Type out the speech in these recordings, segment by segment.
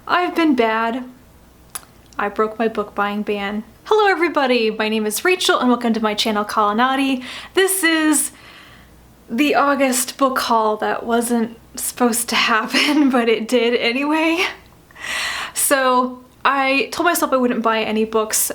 I've been bad. I broke my book buying ban. Hello everybody, my name is Rachel and welcome to my channel Colonati. This is the August book haul that wasn't supposed to happen, but it did anyway. So I told myself I wouldn't buy any books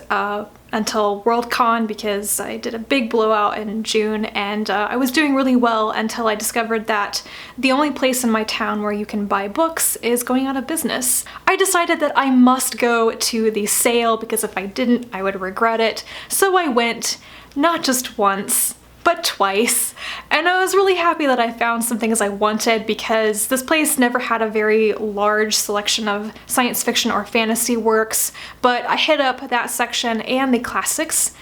until Worldcon because I did a big blowout in June, and I was doing really well until I discovered that the only place in my town where you can buy books is going out of business. I decided that I must go to the sale because if I didn't, I would regret it. So I went, not just once, but twice, and I was really happy that I found some things I wanted because this place never had a very large selection of science fiction or fantasy works, but I hit up that section and the classics,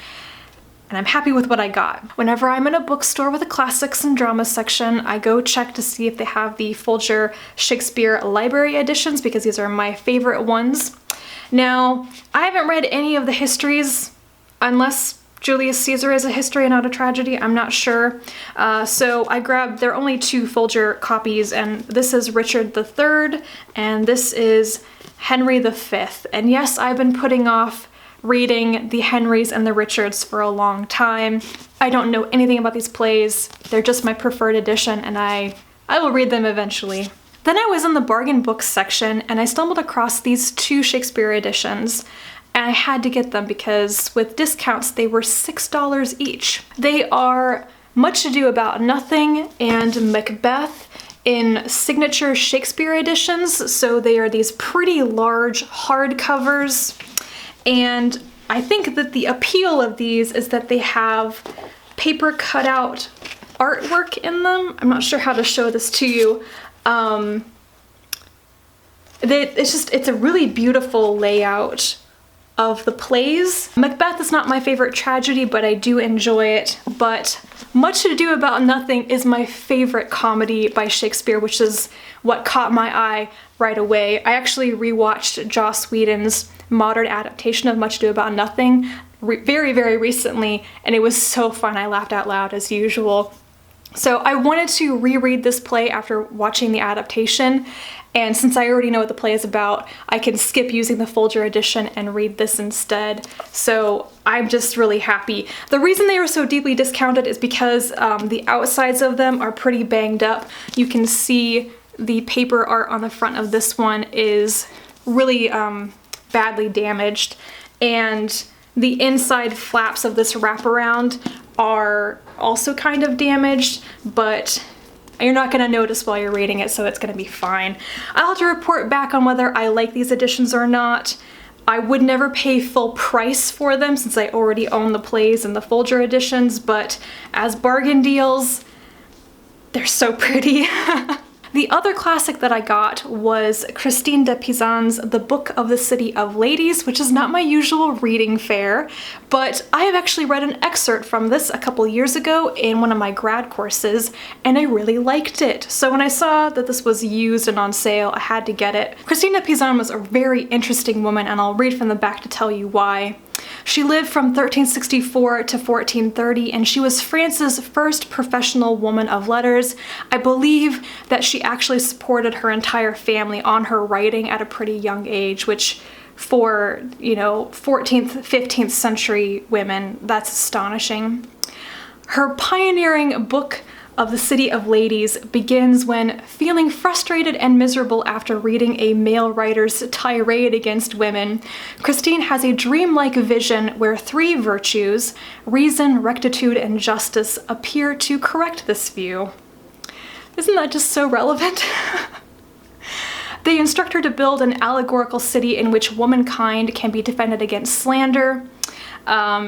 and I'm happy with what I got. Whenever I'm in a bookstore with a classics and drama section, I go check to see if they have the Folger Shakespeare library editions because these are my favorite ones. Now, I haven't read any of the histories unless Julius Caesar is a history and not a tragedy, I'm not sure. So I grabbed, there are only two Folger copies, and this is Richard III and this is Henry V. And yes, I've been putting off reading the Henrys and the Richards for a long time. I don't know anything about these plays. They're just my preferred edition, and I will read them eventually. Then I was in the bargain books section and I stumbled across these two Shakespeare editions. And I had to get them because with discounts they were $6 each. They are Much Ado About Nothing and Macbeth in signature Shakespeare editions, so they are these pretty large hardcovers, and I think that the appeal of these is that they have paper cutout artwork in them. I'm not sure how to show this to you. It's a really beautiful layout of the plays. Macbeth is not my favorite tragedy, but I do enjoy it. But Much Ado About Nothing is my favorite comedy by Shakespeare, which is what caught my eye right away. I actually rewatched Joss Whedon's modern adaptation of Much Ado About Nothing very, very recently, and it was so fun. I laughed out loud as usual. So I wanted to reread this play after watching the adaptation, and since I already know what the play is about, I can skip using the Folger edition and read this instead. So I'm just really happy. The reason they were so deeply discounted is because the outsides of them are pretty banged up. You can see the paper art on the front of this one is really badly damaged, and the inside flaps of this wraparound are also kind of damaged, but you're not going to notice while you're reading it, so it's going to be fine. I'll have to report back on whether I like these editions or not. I would never pay full price for them since I already own the plays and the Folger editions, but as bargain deals, they're so pretty. The other classic that I got was Christine de Pizan's The Book of the City of Ladies, which is not my usual reading fare, but I have actually read an excerpt from this a couple years ago in one of my grad courses, and I really liked it. So when I saw that this was used and on sale, I had to get it. Christine de Pizan was a very interesting woman, and I'll read from the back to tell you why. She lived from 1364 to 1430, and she was France's first professional woman of letters. I believe that she actually supported her entire family on her writing at a pretty young age, which for, 14th, 15th century women, that's astonishing. Her pioneering Book of the City of Ladies begins when, feeling frustrated and miserable after reading a male writer's tirade against women, Christine has a dreamlike vision where three virtues, reason, rectitude, and justice, appear to correct this view. Isn't that just so relevant? They instruct her to build an allegorical city in which womankind can be defended against slander.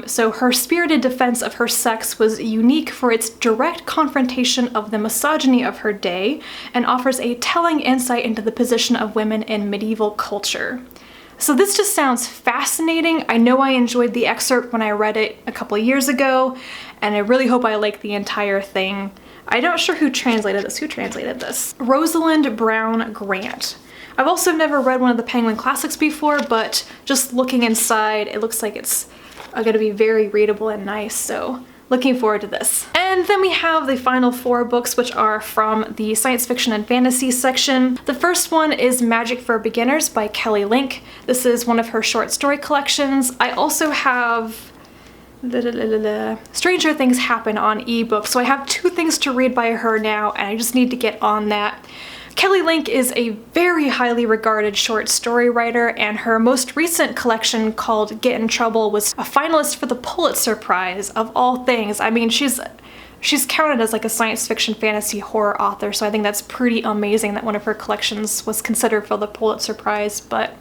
So her spirited defense of her sex was unique for its direct confrontation of the misogyny of her day and offers a telling insight into the position of women in medieval culture. So this just sounds fascinating. I know I enjoyed the excerpt when I read it a couple years ago, and I really hope I like the entire thing. I'm not sure who translated this. Who translated this? Rosalind Brown Grant. I've also never read one of the Penguin Classics before, but just looking inside, it looks like it's going to be very readable and nice, so looking forward to this. And then we have the final 4 books, which are from the science fiction and fantasy section. The first one is Magic for Beginners by Kelly Link. This is one of her short story collections. I also have Stranger Things Happen on ebook, so I have 2 things to read by her now, and I just need to get on that. Kelly Link is a very highly regarded short story writer, and her most recent collection called Get in Trouble was a finalist for the Pulitzer Prize, of all things. I mean, she's counted as like a science fiction fantasy horror author, so I think that's pretty amazing that one of her collections was considered for the Pulitzer Prize, but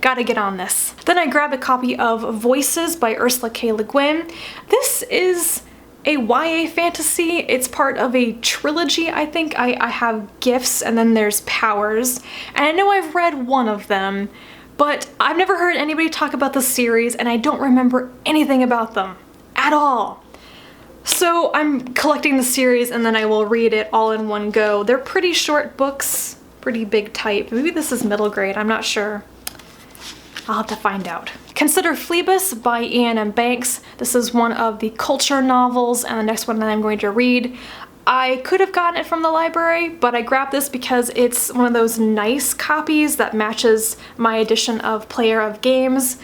gotta get on this. Then I grabbed a copy of Voices by Ursula K. Le Guin. This is a YA fantasy. It's part of a trilogy, I think. I have Gifts and then there's Powers, and I know I've read one of them, but I've never heard anybody talk about the series and I don't remember anything about them at all. So I'm collecting the series and then I will read it all in one go. They're pretty short books, pretty big type. Maybe this is middle grade, I'm not sure. I'll have to find out. Consider Phlebas by Ian M. Banks. This is one of the culture novels, and the next one that I'm going to read. I could have gotten it from the library, but I grabbed this because it's one of those nice copies that matches my edition of Player of Games.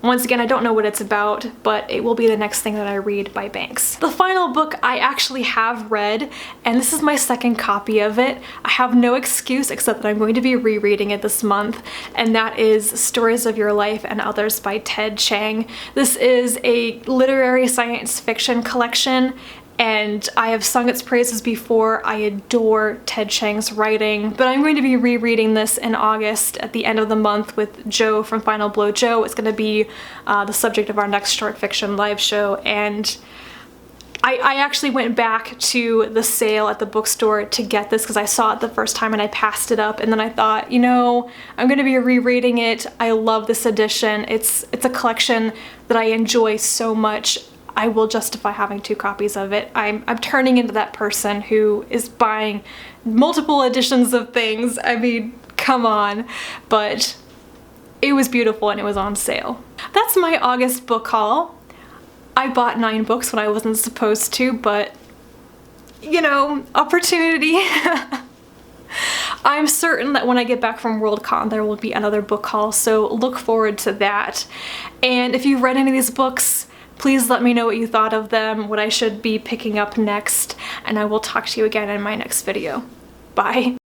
Once again, I don't know what it's about, but it will be the next thing that I read by Banks. The final book I actually have read, and this is my second copy of it. I have no excuse except that I'm going to be rereading it this month, and that is Stories of Your Life and Others by Ted Chiang. This is a literary science fiction collection, and I have sung its praises before. I adore Ted Chiang's writing, but I'm going to be rereading this in August at the end of the month with Joe from Final Blow Joe. It's going to be the subject of our next short fiction live show, and I actually went back to the sale at the bookstore to get this because I saw it the first time and I passed it up, and then I thought, you know, I'm going to be rereading it. I love this edition. It's a collection that I enjoy so much. I will justify having 2 copies of it. I'm turning into that person who is buying multiple editions of things. I mean, come on. But it was beautiful and it was on sale. That's my August book haul. I bought 9 books when I wasn't supposed to, but you know, opportunity. I'm certain that when I get back from Worldcon there will be another book haul, so look forward to that. And if you've read any of these books, please let me know what you thought of them, what I should be picking up next, and I will talk to you again in my next video. Bye.